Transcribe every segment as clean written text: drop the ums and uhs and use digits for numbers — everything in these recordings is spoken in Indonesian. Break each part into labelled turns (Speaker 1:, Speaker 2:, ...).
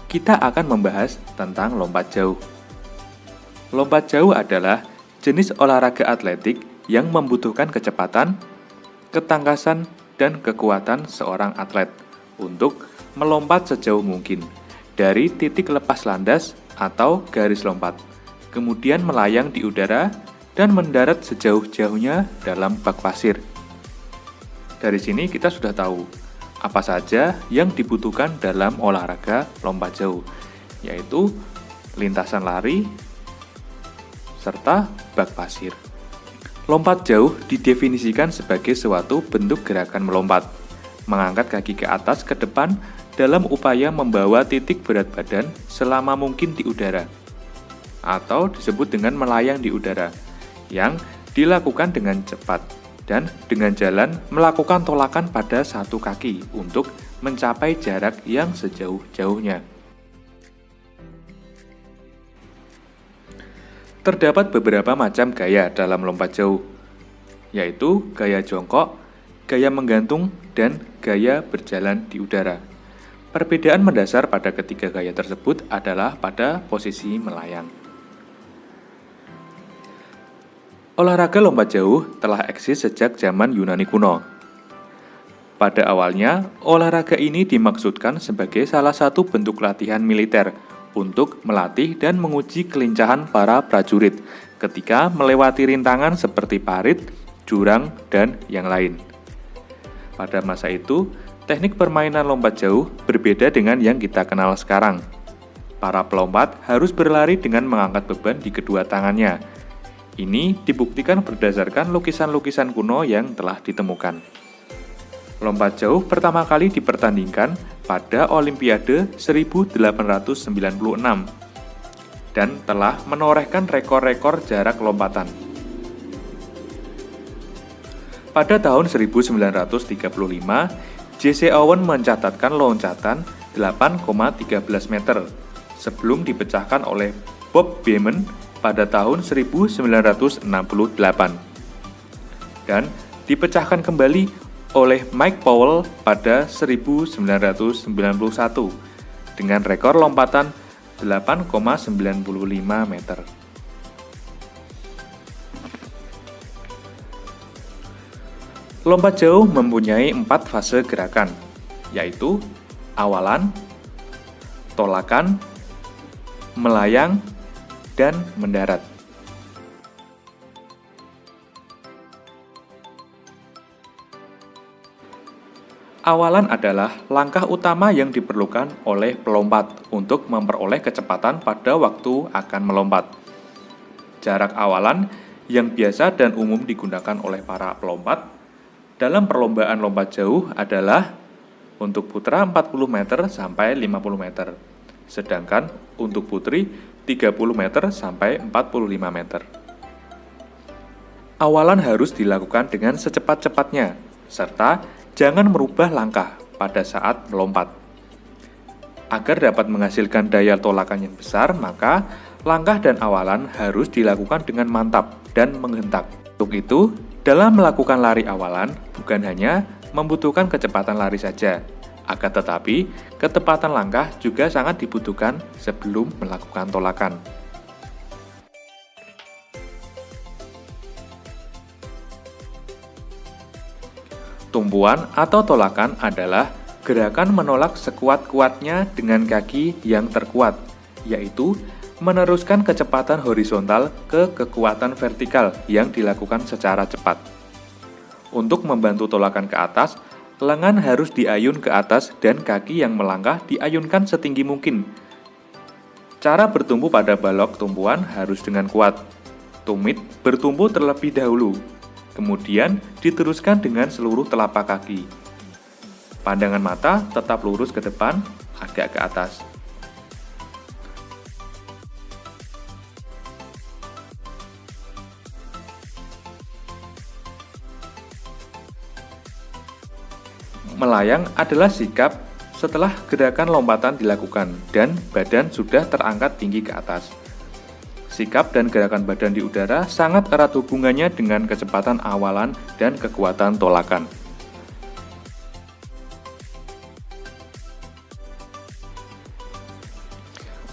Speaker 1: kita akan membahas tentang lompat jauh. Lompat jauh adalah jenis olahraga atletik yang membutuhkan kecepatan, ketangkasan, dan kekuatan seorang atlet untuk melompat sejauh mungkin dari titik lepas landas atau garis lompat, kemudian melayang di udara dan mendarat sejauh-jauhnya dalam bak pasir. Dari sini kita sudah tahu apa saja yang dibutuhkan dalam olahraga lompat jauh, yaitu lintasan lari serta bak pasir. Lompat jauh didefinisikan sebagai suatu bentuk gerakan melompat, mengangkat kaki ke atas ke depan dalam upaya membawa titik berat badan selama mungkin di udara, atau disebut dengan melayang di udara, yang dilakukan dengan cepat dan dengan jalan melakukan tolakan pada satu kaki untuk mencapai jarak yang sejauh-jauhnya. Terdapat beberapa macam gaya dalam lompat jauh, yaitu gaya jongkok, gaya menggantung, dan gaya berjalan di udara. Perbedaan mendasar pada ketiga gaya tersebut adalah pada posisi melayang. Olahraga lompat jauh telah eksis sejak zaman Yunani kuno. Pada awalnya, olahraga ini dimaksudkan sebagai salah satu bentuk latihan militer untuk melatih dan menguji kelincahan para prajurit ketika melewati rintangan seperti parit, jurang, dan yang lain. Pada masa itu, teknik permainan lompat jauh berbeda dengan yang kita kenal sekarang. Para pelompat harus berlari dengan mengangkat beban di kedua tangannya. Ini dibuktikan berdasarkan lukisan-lukisan kuno yang telah ditemukan. Lompat jauh pertama kali dipertandingkan pada Olimpiade 1896 dan telah menorehkan rekor-rekor jarak lompatan. Pada tahun 1935, Jesse Owens mencatatkan loncatan 8,13 meter sebelum dipecahkan oleh Bob Beamon pada tahun 1968 dan dipecahkan kembali oleh Mike Powell pada 1991 dengan rekor lompatan 8,95 meter. Lompat jauh mempunyai 4 fase gerakan, yaitu awalan, tolakan, melayang, dan mendarat. Awalan adalah langkah utama yang diperlukan oleh pelompat untuk memperoleh kecepatan pada waktu akan melompat. Jarak awalan yang biasa dan umum digunakan oleh para pelompat dalam perlombaan lompat jauh adalah untuk putra 40 meter sampai 50 meter, sedangkan untuk putri 30 meter sampai 45 meter. Awalan harus dilakukan dengan secepat-cepatnya, serta jangan merubah langkah pada saat melompat. Agar dapat menghasilkan daya tolakan yang besar, maka langkah dan awalan harus dilakukan dengan mantap dan menghentak. Untuk itu, dalam melakukan lari awalan, bukan hanya membutuhkan kecepatan lari saja, akan tetapi ketepatan langkah juga sangat dibutuhkan sebelum melakukan tolakan. Tumpuan atau tolakan adalah gerakan menolak sekuat-kuatnya dengan kaki yang terkuat, yaitu meneruskan kecepatan horizontal ke kekuatan vertikal yang dilakukan secara cepat. Untuk membantu tolakan ke atas, lengan harus diayun ke atas dan kaki yang melangkah diayunkan setinggi mungkin. Cara bertumpu pada balok tumpuan harus dengan kuat. Tumit bertumpu terlebih dahulu, kemudian diteruskan dengan seluruh telapak kaki. Pandangan mata tetap lurus ke depan, agak ke atas. Melayang adalah sikap setelah gerakan lompatan dilakukan dan badan sudah terangkat tinggi ke atas. Sikap dan gerakan badan di udara sangat erat hubungannya dengan kecepatan awalan dan kekuatan tolakan.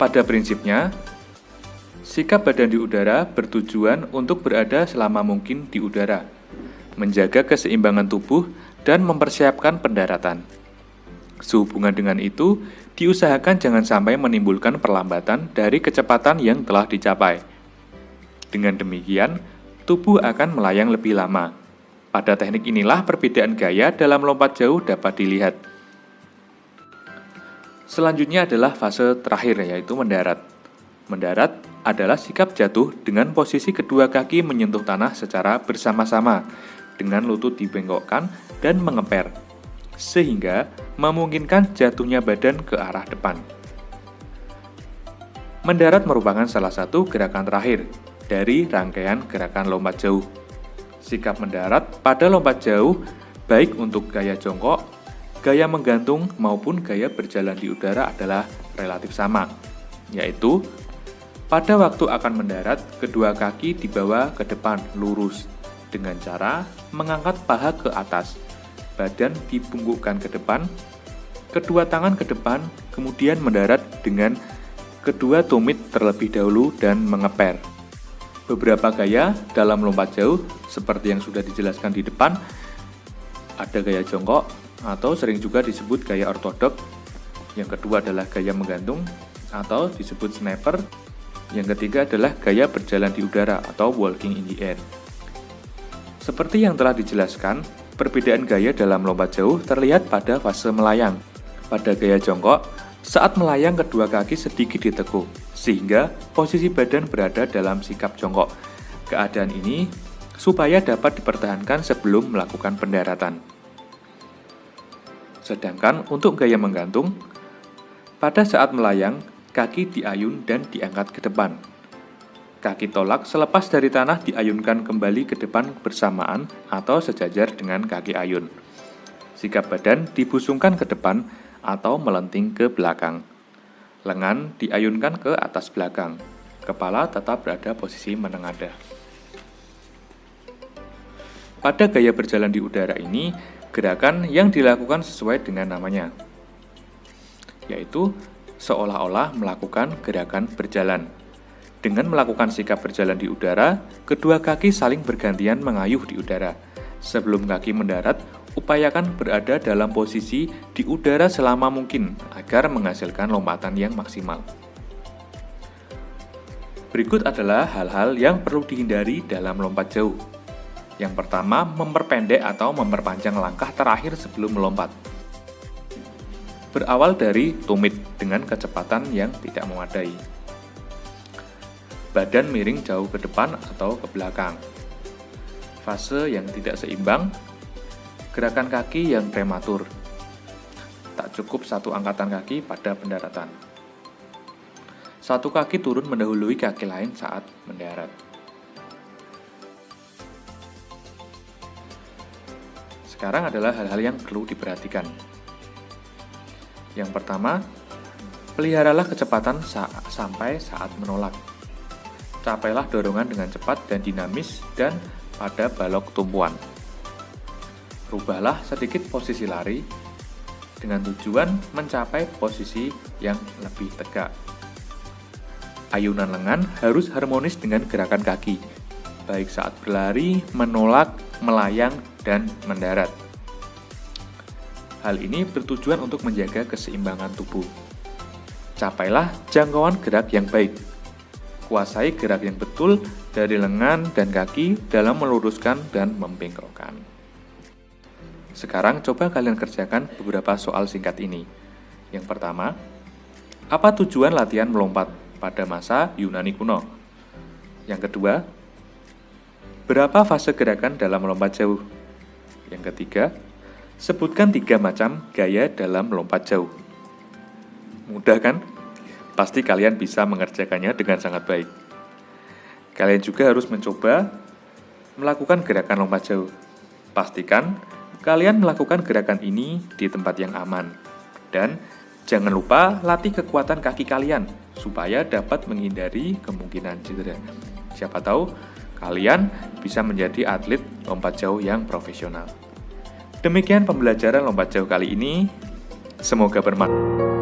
Speaker 1: Pada prinsipnya, sikap badan di udara bertujuan untuk berada selama mungkin di udara, menjaga keseimbangan tubuh, dan mempersiapkan pendaratan. Sehubungan dengan itu, diusahakan jangan sampai menimbulkan perlambatan dari kecepatan yang telah dicapai. Dengan demikian, tubuh akan melayang lebih lama. Pada teknik inilah perbedaan gaya dalam lompat jauh dapat dilihat. Selanjutnya adalah fase terakhir, yaitu mendarat. Mendarat adalah sikap jatuh dengan posisi kedua kaki menyentuh tanah secara bersama-sama, dengan lutut dibengkokkan dan mengeper, sehingga memungkinkan jatuhnya badan ke arah depan. Mendarat merupakan salah satu gerakan terakhir dari rangkaian gerakan lompat jauh. Sikap mendarat pada lompat jauh baik untuk gaya jongkok, gaya menggantung maupun gaya berjalan di udara adalah relatif sama, yaitu pada waktu akan mendarat, kedua kaki dibawa ke depan lurus dengan cara mengangkat paha ke atas, badan dibungkukkan ke depan, kedua tangan ke depan, kemudian mendarat dengan kedua tumit terlebih dahulu dan mengeper. Beberapa gaya dalam lompat jauh, seperti yang sudah dijelaskan di depan, ada gaya jongkok, atau sering juga disebut gaya ortodok. Yang kedua adalah gaya menggantung, atau disebut sniper. Yang ketiga adalah gaya berjalan di udara, atau walking in the air. Seperti yang telah dijelaskan, perbedaan gaya dalam lompat jauh terlihat pada fase melayang. Pada gaya jongkok, saat melayang kedua kaki sedikit ditekuk, sehingga posisi badan berada dalam sikap jongkok. Keadaan ini supaya dapat dipertahankan sebelum melakukan pendaratan. Sedangkan untuk gaya menggantung, pada saat melayang, kaki diayun dan diangkat ke depan. Kaki tolak selepas dari tanah diayunkan kembali ke depan bersamaan atau sejajar dengan kaki ayun. Sikap badan dibusungkan ke depan atau melenting ke belakang. Lengan diayunkan ke atas belakang. Kepala tetap berada posisi menengadah. Pada gaya berjalan di udara ini, gerakan yang dilakukan sesuai dengan namanya, yaitu seolah-olah melakukan gerakan berjalan. Dengan melakukan sikap berjalan di udara, kedua kaki saling bergantian mengayuh di udara. Sebelum kaki mendarat, upayakan berada dalam posisi di udara selama mungkin agar menghasilkan lompatan yang maksimal. Berikut adalah hal-hal yang perlu dihindari dalam lompat jauh. Yang pertama, memperpendek atau memperpanjang langkah terakhir sebelum melompat. Berawal dari tumit dengan kecepatan yang tidak memadai. Badan miring jauh ke depan atau ke belakang. Fase yang tidak seimbang. Gerakan kaki yang prematur. Tak cukup satu angkatan kaki pada pendaratan. Satu kaki turun mendahului kaki lain saat mendarat. Sekarang adalah hal-hal yang perlu diperhatikan. Yang pertama, peliharalah kecepatan sampai saat menolak. Capailah dorongan dengan cepat dan dinamis dan pada balok tumpuan. Rubahlah sedikit posisi lari dengan tujuan mencapai posisi yang lebih tegak. Ayunan lengan harus harmonis dengan gerakan kaki, baik saat berlari, menolak, melayang, dan mendarat. Hal ini bertujuan untuk menjaga keseimbangan tubuh. Capailah jangkauan gerak yang baik. Kuasai gerak yang betul dari lengan dan kaki dalam meluruskan dan membengkokkan. Sekarang coba kalian kerjakan beberapa soal singkat ini. Yang pertama, apa tujuan latihan melompat pada masa Yunani kuno? Yang kedua, berapa fase gerakan dalam melompat jauh? Yang ketiga, sebutkan 3 macam gaya dalam melompat jauh. Mudah kan? Pasti kalian bisa mengerjakannya dengan sangat baik. Kalian juga harus mencoba melakukan gerakan lompat jauh. Pastikan kalian melakukan gerakan ini di tempat yang aman. Dan jangan lupa latih kekuatan kaki kalian supaya dapat menghindari kemungkinan cedera. Siapa tahu kalian bisa menjadi atlet lompat jauh yang profesional. Demikian pembelajaran lompat jauh kali ini. Semoga bermanfaat.